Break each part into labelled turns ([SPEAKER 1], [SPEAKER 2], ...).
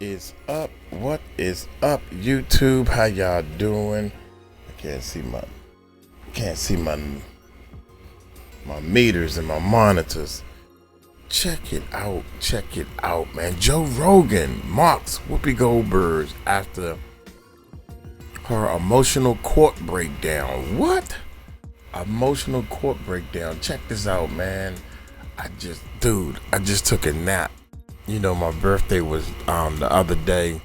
[SPEAKER 1] is up? What is up, YouTube? How y'all doing? I can't see my meters and my monitors. Check it out, man. Joe Rogan mocks Whoopi Goldberg after her emotional court breakdown. What? Emotional court breakdown. Check this out, man. I just took a nap. You know, my birthday was the other day.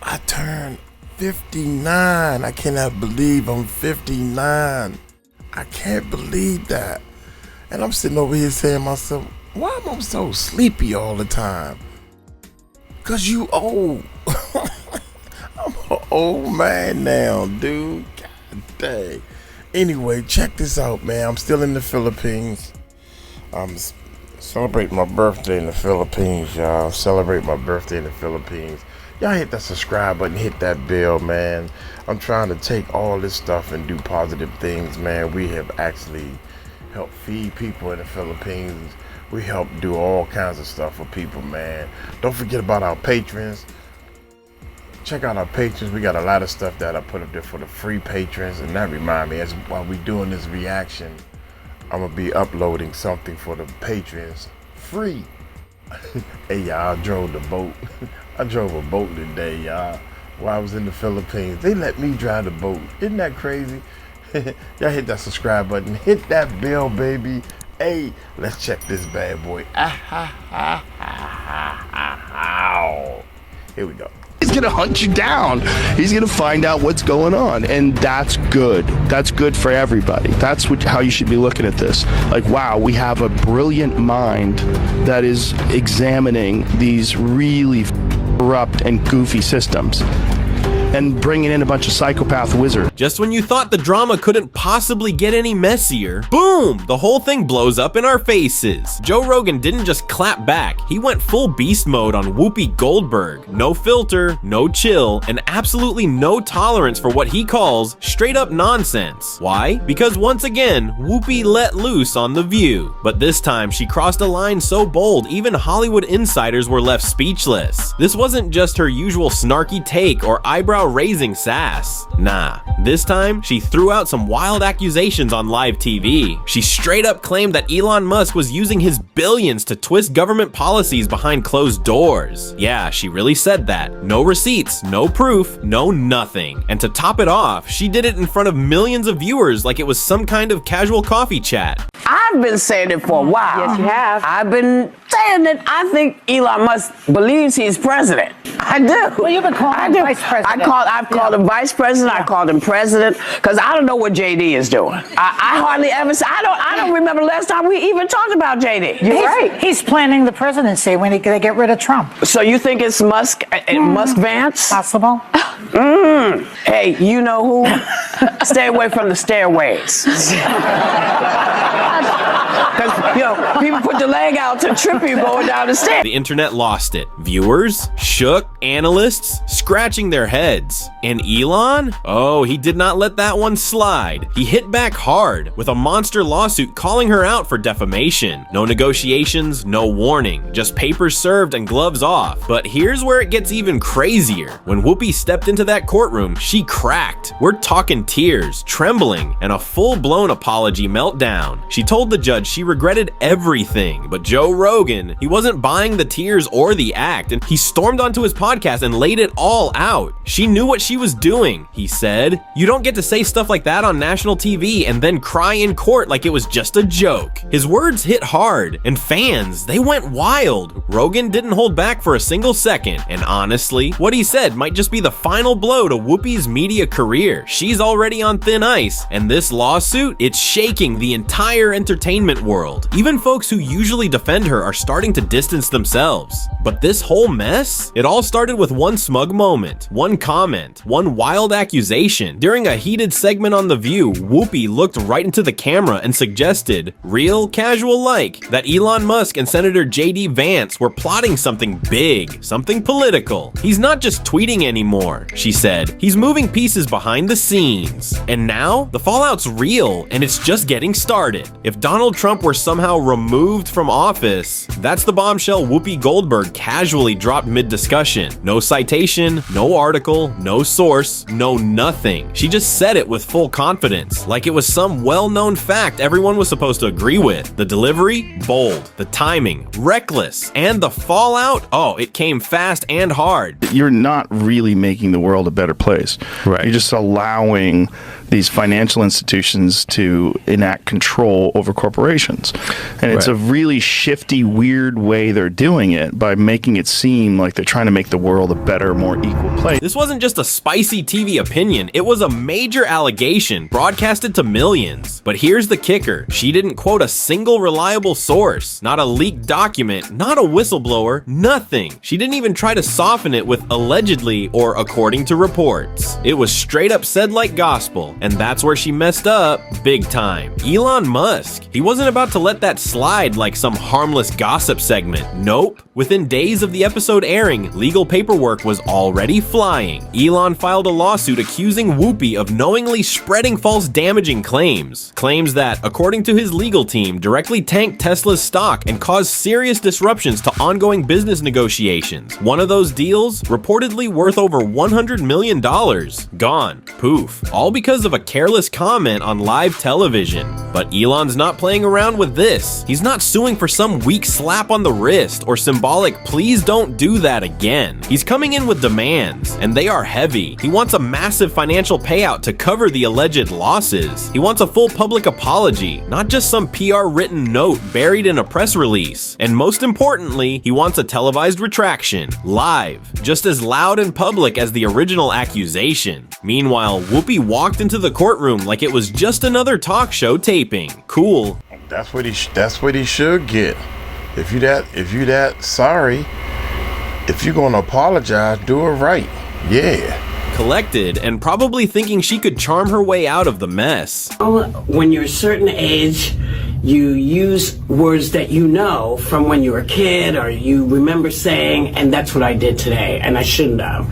[SPEAKER 1] I turned 59. I cannot believe I'm 59. I can't believe that. And I'm sitting over here saying to myself, why am I so sleepy all the time? Cause you old. I'm an old man now, dude. God dang. Anyway, check this out, man. I'm still in the Philippines. I'm celebrating my birthday in the Philippines, y'all. Celebrate my birthday in the Philippines. Y'all hit that subscribe button, hit that bell, man. I'm trying to take all this stuff and do positive things, man. We have actually helped feed people in the Philippines. We help do all kinds of stuff for people, man. Don't forget about our patrons. Check out our patrons. We got a lot of stuff that I put up there for the free patrons. And that remind me, as while we doing this reaction, I'm gonna be uploading something for the patrons free. Hey y'all, I drove the boat. I drove a boat today, y'all, while I was in the Philippines. They let me drive the boat. Isn't that crazy? Y'all hit that subscribe button, hit that bell, baby. Hey, let's check this bad boy. Here we go.
[SPEAKER 2] He's gonna hunt you down. He's gonna find out what's going on, and that's good. That's good for everybody. That's how you should be looking at this. Like, wow, we have a brilliant mind that is examining these really corrupt and goofy systems and bringing in a bunch of psychopath wizards.
[SPEAKER 3] Just when you thought the drama couldn't possibly get any messier, boom! The whole thing blows up in our faces. Joe Rogan didn't just clap back, he went full beast mode on Whoopi Goldberg. No filter, no chill, and absolutely no tolerance for what he calls straight up nonsense. Why? Because once again, Whoopi let loose on The View. But this time, she crossed a line so bold, even Hollywood insiders were left speechless. This wasn't just her usual snarky take or eyebrow-raising sass. Nah, this time, she threw out some wild accusations on live TV. She straight up claimed that Elon Musk was using his billions to twist government policies behind closed doors. Yeah, she really said that. No receipts, no proof, no nothing. And to top it off, she did it in front of millions of viewers like it was some kind of casual coffee chat.
[SPEAKER 4] I've been saying it for a while.
[SPEAKER 5] Yes, you have.
[SPEAKER 4] I've been saying that I think Elon Musk believes he's president. I do.
[SPEAKER 5] Well, you've been calling him vice president.
[SPEAKER 4] I've called him vice president. I called him president because I don't know what JD is doing. I hardly ever say. I don't remember the last time we even talked about JD.
[SPEAKER 5] You're right. He's planning the presidency when they get rid of Trump.
[SPEAKER 4] So you think it's Musk? Musk Vance?
[SPEAKER 5] Possible.
[SPEAKER 4] Hey, you know who? Stay away from the stairways. Because, you know, people put the leg out to trip you going down the stairs.
[SPEAKER 3] The internet lost it. Viewers, shook, analysts, scratching their heads. And Elon? Oh, he did not let that one slide. He hit back hard with a monster lawsuit calling her out for defamation. No negotiations, no warning, just papers served and gloves off. But here's where it gets even crazier. When Whoopi stepped into that courtroom, she cracked. We're talking tears, trembling, and a full-blown apology meltdown. She told the judge she regretted everything, but Joe Rogan, he wasn't buying the tears or the act, and he stormed onto his podcast and laid it all out. She knew what she was doing, he said. You don't get to say stuff like that on national TV and then cry in court like it was just a joke. His words hit hard, and fans, they went wild. Rogan didn't hold back for a single second, and honestly, what he said might just be the final blow to Whoopi's media career. She's already on thin ice, and this lawsuit, it's shaking the entire entertainment world. Even folks who usually defend her are starting to distance themselves. But this whole mess? It all started with one smug moment, one comment, one wild accusation. During a heated segment on The View, Whoopi looked right into the camera and suggested, real casual like, that Elon Musk and Senator JD Vance were plotting something big, something political. He's not just tweeting anymore, she said. He's moving pieces behind the scenes. And now, the fallout's real, and it's just getting started. If Donald Trump were were somehow removed from office, that's the bombshell Whoopi Goldberg casually dropped mid-discussion. No citation, no article, no source, no nothing. She just said it with full confidence, like it was some well-known fact everyone was supposed to agree with. The delivery? Bold. The timing? Reckless. And the fallout? Oh, it came fast and hard.
[SPEAKER 2] You're not really making the world a better place.
[SPEAKER 6] Right.
[SPEAKER 2] You're just allowing these financial institutions to enact control over corporations. And it's a really shifty, weird way they're doing it by making it seem like they're trying to make the world a better, more equal place.
[SPEAKER 3] This wasn't just a spicy TV opinion, it was a major allegation broadcasted to millions. But here's the kicker. She didn't quote a single reliable source, not a leaked document, not a whistleblower, nothing. She didn't even try to soften it with allegedly or according to reports. It was straight up said like gospel. And that's where she messed up big time. Elon Musk. He wasn't about to let that slide like some harmless gossip segment. Nope. Within days of the episode airing, legal paperwork was already flying. Elon filed a lawsuit accusing Whoopi of knowingly spreading false damaging claims. Claims that, according to his legal team, directly tanked Tesla's stock and caused serious disruptions to ongoing business negotiations. One of those deals, reportedly worth over $100 million, gone. Poof. All because of a careless comment on live television. But Elon's not playing around with this. He's not suing for some weak slap on the wrist or symbolic please don't do that again. He's coming in with demands, and they are heavy. He wants a massive financial payout to cover the alleged losses. He wants a full public apology, not just some PR written note buried in a press release. And most importantly, he wants a televised retraction, live, just as loud and public as the original accusation. Meanwhile, Whoopi walked into the courtroom like it was just another talk show taping. Cool.
[SPEAKER 1] That's what he should get. If you that sorry, if you're gonna apologize, do it right. Yeah.
[SPEAKER 3] Collected and probably thinking she could charm her way out of the mess.
[SPEAKER 7] When you're a certain age, you use words that you know from when you were a kid or you remember saying, and that's what I did today, and I shouldn't have.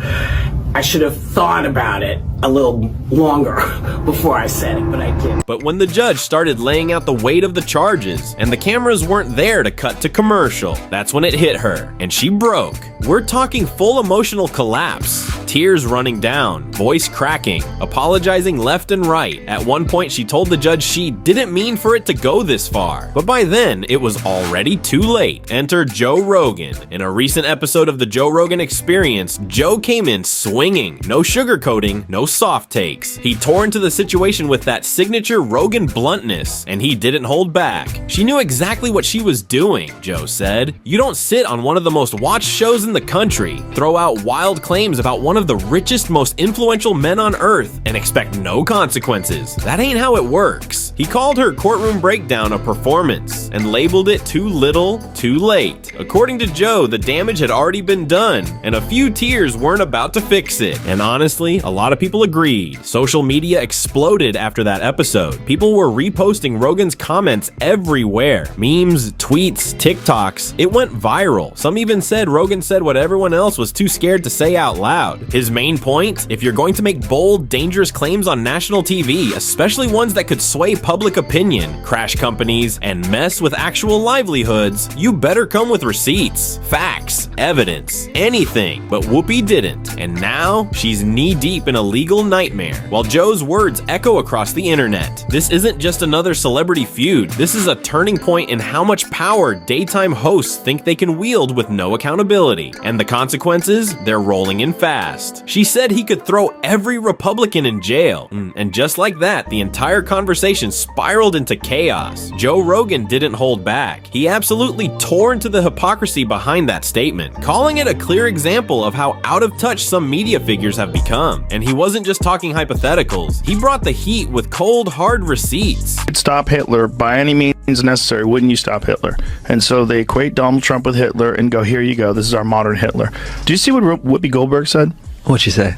[SPEAKER 7] I should have thought about it a little longer before I said it, but I didn't.
[SPEAKER 3] But when the judge started laying out the weight of the charges and the cameras weren't there to cut to commercial, that's when it hit her, and she broke. We're talking full emotional collapse, tears running down, voice cracking, apologizing left and right. At one point, she told the judge she didn't mean for it to go this far. But by then, it was already too late. Enter Joe Rogan. In a recent episode of the Joe Rogan Experience, Joe came in swinging. No sugarcoating, no soft takes. He tore into the situation with that signature Rogan bluntness, and he didn't hold back. She knew exactly what she was doing, Joe said. You don't sit on one of the most watched shows in the country, throw out wild claims about one of the richest, most influential men on earth, and expect no consequences. That ain't how it works. He called her courtroom breakdown a performance and labeled it too little, too late. According to Joe, the damage had already been done, and a few tears weren't about to fix it. And honestly, a lot of people agreed. Social media exploded after that episode. People were reposting Rogan's comments everywhere. Memes, tweets, TikToks. It went viral. Some even said Rogan said what everyone else was too scared to say out loud. His main point? If you're going to make bold, dangerous claims on national TV, especially ones that could sway public opinion, crash companies, and mess with actual livelihoods, you better come with receipts, facts, evidence, anything. But Whoopi didn't, and now she's knee-deep in a legal nightmare, while Joe's words echo across the internet. This isn't just another celebrity feud, this is a turning point in how much power daytime hosts think they can wield with no accountability. And the consequences? They're rolling in fast. She said he could throw every Republican in jail, and just like that, the entire conversation spiraled into chaos. Joe Rogan didn't hold back. He absolutely tore into the hypocrisy behind that statement, calling it a clear example of how out of touch some media figures have become. And he wasn't just talking hypotheticals. He brought the heat with cold, hard receipts.
[SPEAKER 2] Stop Hitler by any means necessary. Wouldn't you stop Hitler? And so they equate Donald Trump with Hitler and go, here you go, this is our modern Hitler. Do you see what Whoopi Goldberg said?
[SPEAKER 6] What'd she say?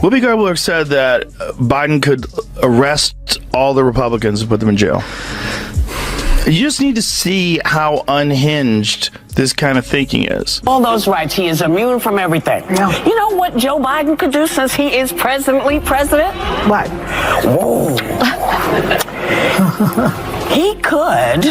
[SPEAKER 2] Whoopi Goldberg said that Biden could arrest all the Republicans and put them in jail. You just need to see how unhinged this kind of thinking is.
[SPEAKER 4] All those rights. He is immune from everything.
[SPEAKER 5] Yeah.
[SPEAKER 4] You know what Joe Biden could do since he is presently president?
[SPEAKER 5] What?
[SPEAKER 4] Whoa. He could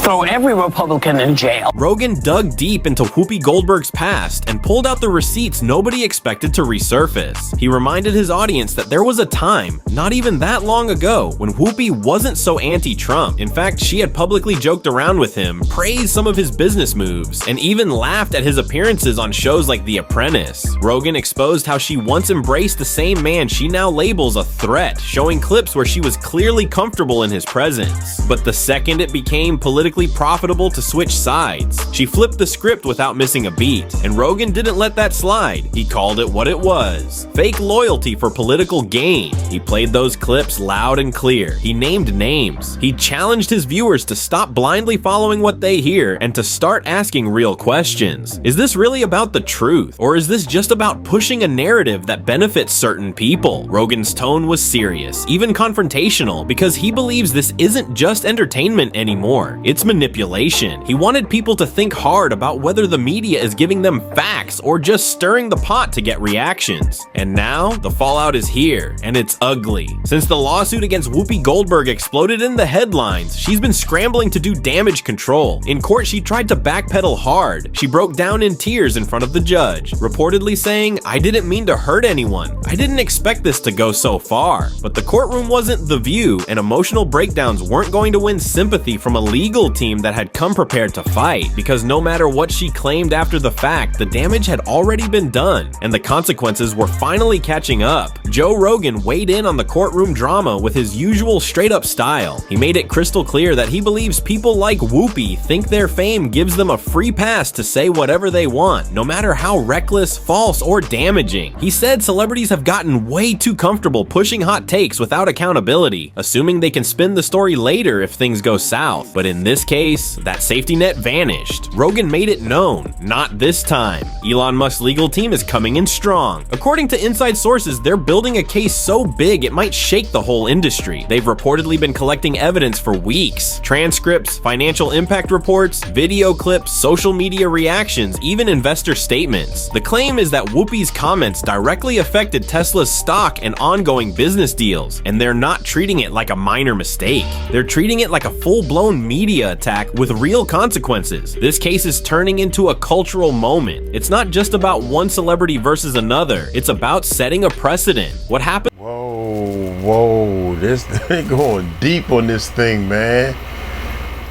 [SPEAKER 7] throw every Republican in jail.
[SPEAKER 3] Rogan dug deep into Whoopi Goldberg's past and pulled out the receipts nobody expected to resurface. He reminded his audience that there was a time, not even that long ago, when Whoopi wasn't so anti-Trump. In fact, she had publicly joked around with him, praised some of his business moves, and even laughed at his appearances on shows like The Apprentice. Rogan exposed how she once embraced the same man she now labels a threat, showing clips where she was clearly comfortable in his presence. But the second it became politically profitable to switch sides, she flipped the script without missing a beat, and Rogan didn't let that slide. He called it what it was: fake loyalty for political gain. He played those clips loud and clear. He named names. He challenged his viewers to stop blindly following what they hear and to start asking real questions. Is this really about the truth, or is this just about pushing a narrative that benefits certain people? Rogan's tone was serious, even confrontational, because he believes this isn't just entertainment anymore. It's manipulation. He wanted people to think hard about whether the media is giving them facts or just stirring the pot to get reactions. And now, the fallout is here, and it's ugly. Since the lawsuit against Whoopi Goldberg exploded in the headlines, she's been scrambling to do damage control. In court, she tried to backpedal hard. She broke down in tears in front of the judge, reportedly saying, "I didn't mean to hurt anyone. I didn't expect this to go so far." But the courtroom wasn't The View, and emotional breakdowns weren't going to win sympathy from a legal team that had come prepared to fight, because no matter what she claimed after the fact, the damage had already been done, and the consequences were finally catching up. Joe Rogan weighed in on the courtroom drama with his usual straight-up style. He made it crystal clear that he believes people like Whoopi think their fame gives them a free pass to say whatever they want, no matter how reckless, false, or damaging. He said celebrities have gotten way too comfortable pushing hot takes without accountability, assuming they can spin the story later if things go south. But in this case, that safety net vanished. Rogan made it known, not this time. Elon Musk's legal team is coming in strong. According to inside sources, they're building a case so big it might shake the whole industry. They've reportedly been collecting evidence for weeks: transcripts, financial impact reports, video clips, social media reactions, even investor statements. The claim is that Whoopi's comments directly affected Tesla's stock and ongoing business deals, and they're not treating it like a minor mistake. They're treating it like a full-blown media attack with real consequences. This case is turning into a cultural moment. It's not just about one celebrity versus another. It's about setting a precedent. What happened?
[SPEAKER 1] Whoa, this thing going deep on this thing, man.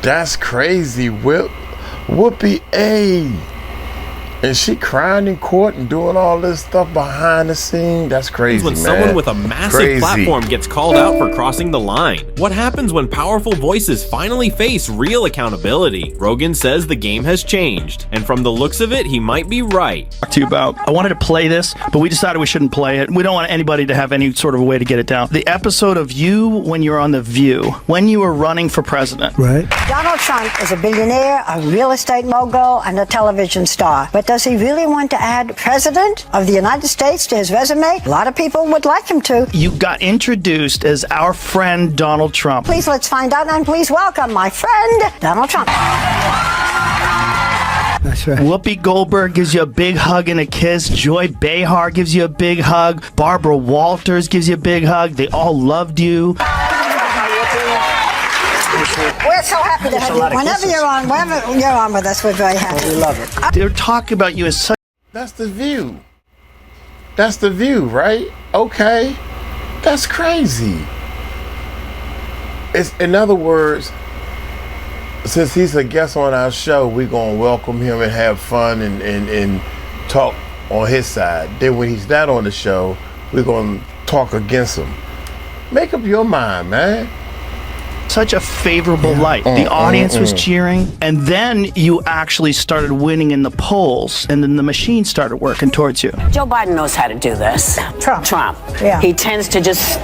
[SPEAKER 1] That's crazy, Whoopi, and she crying in court and doing all this stuff behind the scene. That's crazy,
[SPEAKER 3] when
[SPEAKER 1] man.
[SPEAKER 3] Someone with a massive platform gets called out for crossing the line. What happens when powerful voices finally face real accountability? Rogan says the game has changed, and from the looks of it, he might be right.
[SPEAKER 2] Talk to you about. I wanted to play this, but we decided we shouldn't play it. We don't want anybody to have any sort of a way to get it down. The episode of you when you're on The View, when you were running for president.
[SPEAKER 6] Right.
[SPEAKER 8] Donald Trump is a billionaire, a real estate mogul, and a television star. But does he really want to add President of the United States to his resume? A lot of people would like him to.
[SPEAKER 2] You got introduced as our friend Donald Trump.
[SPEAKER 8] Please let's find out, and please welcome my friend Donald Trump.
[SPEAKER 6] That's right.
[SPEAKER 2] Whoopi Goldberg gives you a big hug and a kiss. Joy Behar gives you a big hug. Barbara Walters gives you a big hug. They all loved you.
[SPEAKER 8] We're so happy to have you. Whenever you're on with us, we're very happy. We love it.
[SPEAKER 2] They're talking about you as such.
[SPEAKER 1] That's The View. That's The View, right? Okay. That's crazy. It's, in other words, since he's a guest on our show, we're going to welcome him and have fun and talk on his side. Then when he's not on the show, we're going to talk against him. Make up your mind, man.
[SPEAKER 2] Such a favorable light. The audience was cheering, and then you actually started winning in the polls, and then the machine started working towards you.
[SPEAKER 7] Joe Biden knows how to do this. Trump.
[SPEAKER 8] Yeah.
[SPEAKER 7] He tends to just...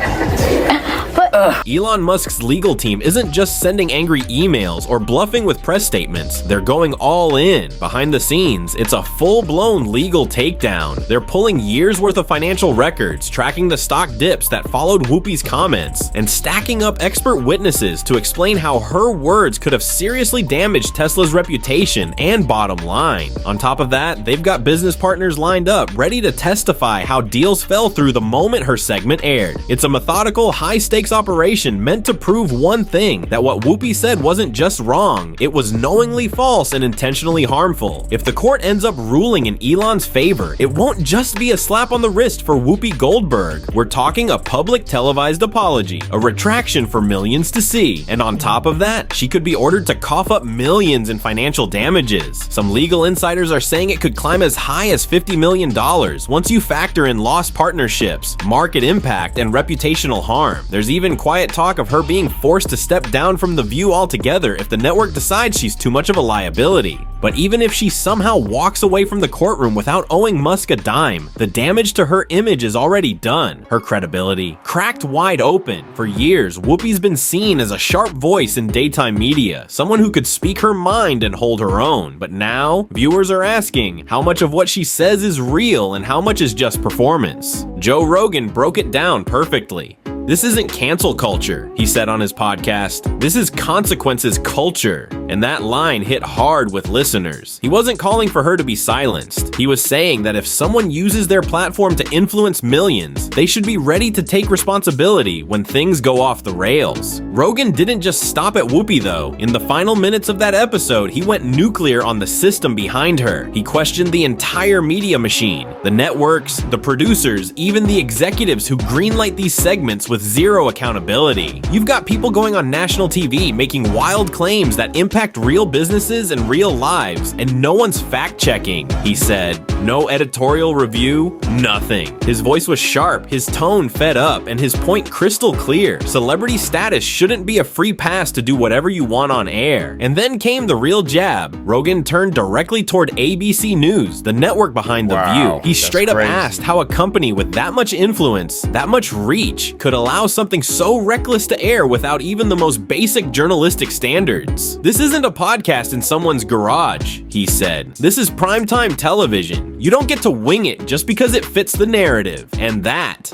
[SPEAKER 3] Elon Musk's legal team isn't just sending angry emails or bluffing with press statements. They're going all in. Behind the scenes, it's a full-blown legal takedown. They're pulling years' worth of financial records, tracking the stock dips that followed Whoopi's comments, and stacking up expert witnesses to explain how her words could have seriously damaged Tesla's reputation and bottom line. On top of that, they've got business partners lined up, ready to testify how deals fell through the moment her segment aired. It's a methodical, high-stakes operation meant to prove one thing, that what Whoopi said wasn't just wrong, it was knowingly false and intentionally harmful. If the court ends up ruling in Elon's favor, it won't just be a slap on the wrist for Whoopi Goldberg. We're talking a public televised apology, a retraction for millions to see, and on top of that, she could be ordered to cough up millions in financial damages. Some legal insiders are saying it could climb as high as $50 million once you factor in lost partnerships, market impact, and reputational harm. There's even quiet talk of her being forced to step down from The View altogether if the network decides she's too much of a liability. But even if she somehow walks away from the courtroom without owing Musk a dime, the damage to her image is already done. Her credibility cracked wide open. For years, Whoopi's been seen as a sharp voice in daytime media, someone who could speak her mind and hold her own. But now, viewers are asking how much of what she says is real and how much is just performance. Joe Rogan broke it down perfectly. "This isn't cancel culture," he said on his podcast. "This is consequences culture." And that line hit hard with listeners. He wasn't calling for her to be silenced. He was saying that if someone uses their platform to influence millions, they should be ready to take responsibility when things go off the rails. Rogan didn't just stop at Whoopi though. In the final minutes of that episode, he went nuclear on the system behind her. He questioned the entire media machine, the networks, the producers, even the executives who greenlight these segments with zero accountability. You've got people going on national TV making wild claims that impact real businesses and real lives, and no one's fact-checking, he said. No editorial review, nothing. His voice was sharp, his tone fed up, and his point crystal clear. Celebrity status shouldn't be a free pass to do whatever you want on air. And then came the real jab. Rogan turned directly toward ABC News, the network behind The View. He straight up asked how a company with that much influence, that much reach, could allow something so reckless to air without even the most basic journalistic standards. "This isn't a podcast in someone's garage," he said. "This is primetime television. You don't get to wing it just because it fits the narrative." And that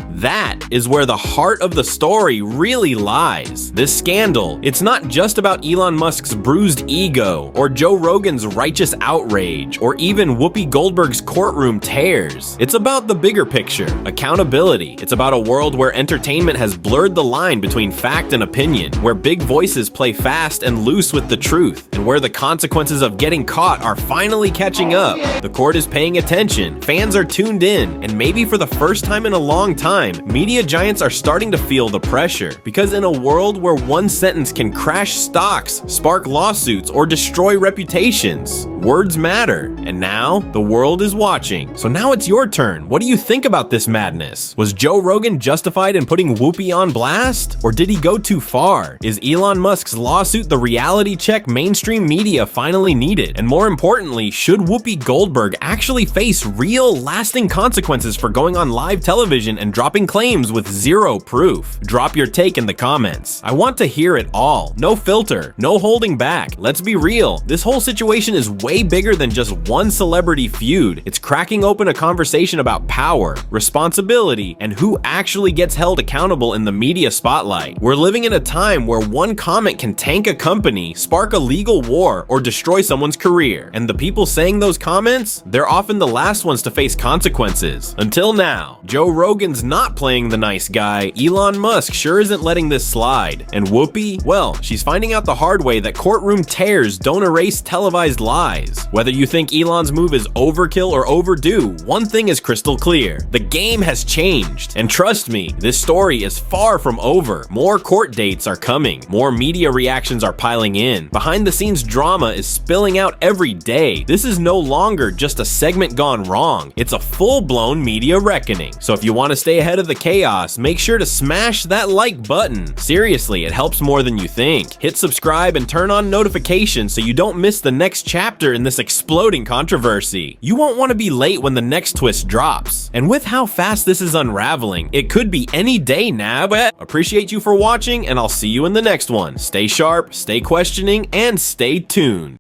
[SPEAKER 3] is where the heart of the story really lies. This scandal, it's not just about Elon Musk's bruised ego, or Joe Rogan's righteous outrage, or even Whoopi Goldberg's courtroom tears. It's about the bigger picture, accountability. It's about a world where entertainment has blurred the line between fact and opinion, where big voices play fast and loose with the truth, and where the consequences of getting caught are finally catching up. The court is paying attention, fans are tuned in, and maybe for the first time in a long time, media giants are starting to feel the pressure. Because in a world where one sentence can crash stocks, spark lawsuits, or destroy reputations, words matter. And now, the world is watching. So now it's your turn. What do you think about this madness? Was Joe Rogan justified in putting Whoopi on blast? Or did he go too far? Is Elon Musk's lawsuit the reality check mainstream media finally needed? And more importantly, should Whoopi Goldberg actually face real, lasting consequences for going on live television and dropping claims with zero proof? Drop your take in the comments. I want to hear it all. No filter, no holding back. Let's be real. This whole situation is way bigger than just one celebrity feud. It's cracking open a conversation about power, responsibility, and who actually gets held accountable in the media spotlight. We're living in a time where one comment can tank a company, spark a legal war, or destroy someone's career. And the people saying those comments, they're often the last ones to face consequences. Until now, Joe Rogan's not playing the nice guy. Elon Musk sure isn't letting this slide. And Whoopi, well, she's finding out the hard way that courtroom tears don't erase televised lies. Whether you think Elon's move is overkill or overdue, one thing is crystal clear. The game has changed. And trust me, this story is far from over. More court dates are coming. More media reactions are piling in. Behind the scenes drama is spilling out every day. This is no longer just a segment gone wrong. It's a full-blown media reckoning. So if you want to stay ahead of the chaos, make sure to smash that like button. Seriously, it helps more than you think. Hit subscribe and turn on notifications so you don't miss the next chapter in this exploding controversy. You won't want to be late when the next twist drops. And with how fast this is unraveling, it could be any day now, but appreciate you for watching, and I'll see you in the next one. Stay sharp, stay questioning, and stay tuned.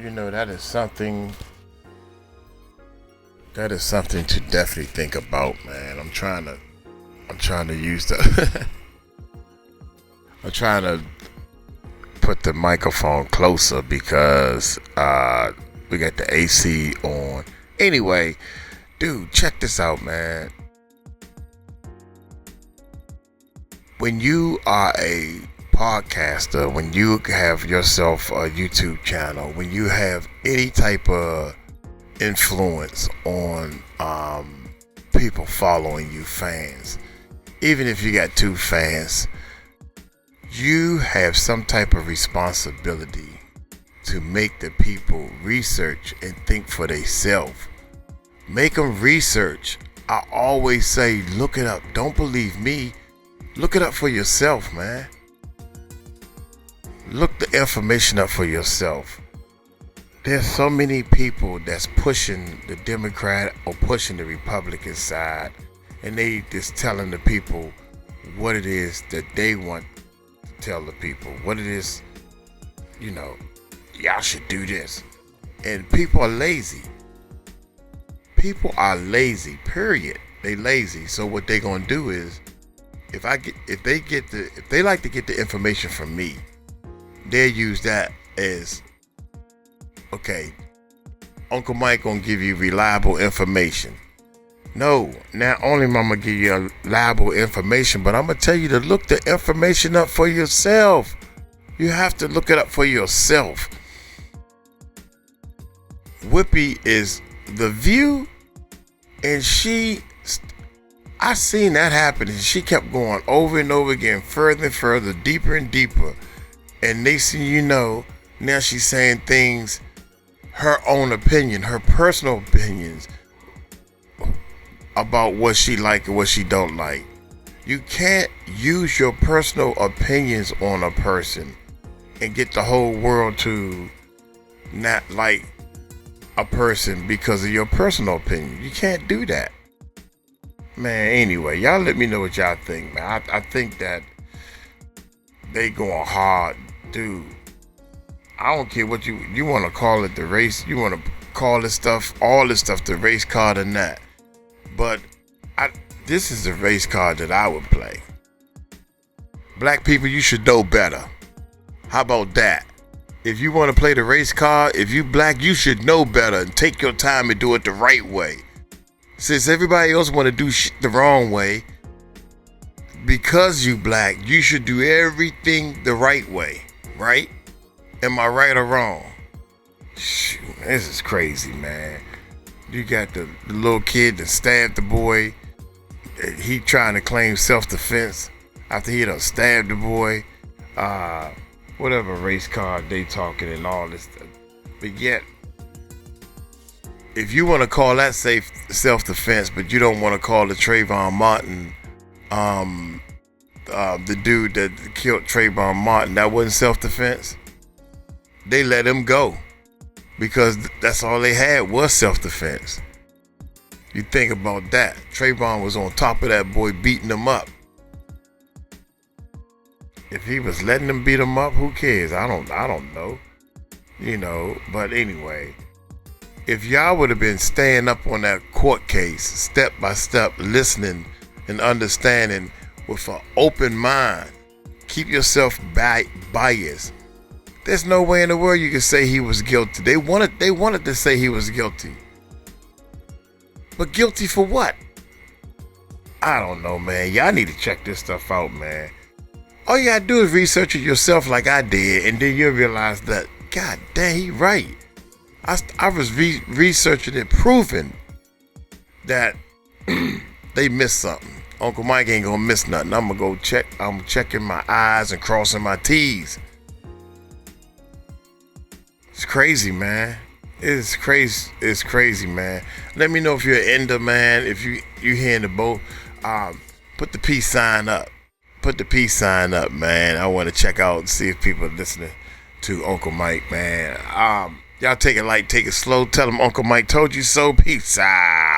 [SPEAKER 1] You know, that is something to definitely think about, man. I'm trying to use the I'm trying to put the microphone closer because we got the AC on. Anyway, dude, check this out, man. when you are a podcaster, when you have yourself a YouTube channel, when you have any type of influence on people following you, fans, even if you got 2 fans, you have some type of responsibility to make the people research and think for themselves. Make them research. I always say, look it up. Don't believe me. Look it up for yourself, man. Look the information up for yourself. There's so many people that's pushing the Democrat or pushing the Republican side, and they just telling the people what it is that they want to tell the people. What it is, y'all should do this. And people are lazy. People are lazy, period. They lazy. So what they gonna do is, if they like to get the information from me, they'll use that as, okay, Uncle Mike gonna give you reliable information. No, not only am I gonna give you reliable information, but I'm gonna tell you to look the information up for yourself. You have to look it up for yourself. Whoopi is The View, and I seen that happen, and she kept going over and over again, further and further, deeper and deeper. And next thing you know, now she's saying things, her own opinion, her personal opinions about what she like and what she don't like. You can't use your personal opinions on a person and get the whole world to not like a person because of your personal opinion. You can't do that. Man, anyway, y'all let me know what y'all think, man. I think that they going hard, dude. I don't care what you want to call it, the race. You want to call this stuff, all this stuff, the race card or not. But this is the race card that I would play. Black people, you should know better. How about that? If you want to play the race card, if you black, you should know better and take your time and do it the right way. Since everybody else want to do shit the wrong way, because you black, you should do everything the right way, right? Am I right or wrong? Shoot, this is crazy, man. You got the little kid that stabbed the boy. He trying to claim self-defense after he done stabbed the boy. Whatever race card they talking and all this stuff. But yet, if you want to call that self-defense, but you don't want to call the Trayvon Martin, the dude that killed Trayvon Martin, that wasn't self-defense. They let him go because that's all they had was self-defense. You think about that. Trayvon was on top of that boy beating him up. If he was letting them beat him up, who cares? I don't know. But anyway, if y'all would have been staying up on that court case, step by step, listening and understanding with an open mind, keep yourself biased. There's no way in the world you can say he was guilty. They wanted to say he was guilty. But guilty for what? I don't know, man. Y'all need to check this stuff out, man. All you gotta do is research it yourself like I did, and then you'll realize that, God damn, he right. I was researching it, proving that they missed something. Uncle Mike ain't gonna miss nothing. I'm gonna go check. I'm checking my I's and crossing my T's. It's crazy, man. It's crazy. It's crazy, man. Let me know if you're an ender, man. If you hearing the boat, put the peace sign up. Put the peace sign up, man. I want to check out and see if people are listening to Uncle Mike, man. Y'all take it light, take it slow. Tell them Uncle Mike told you so. Peace out.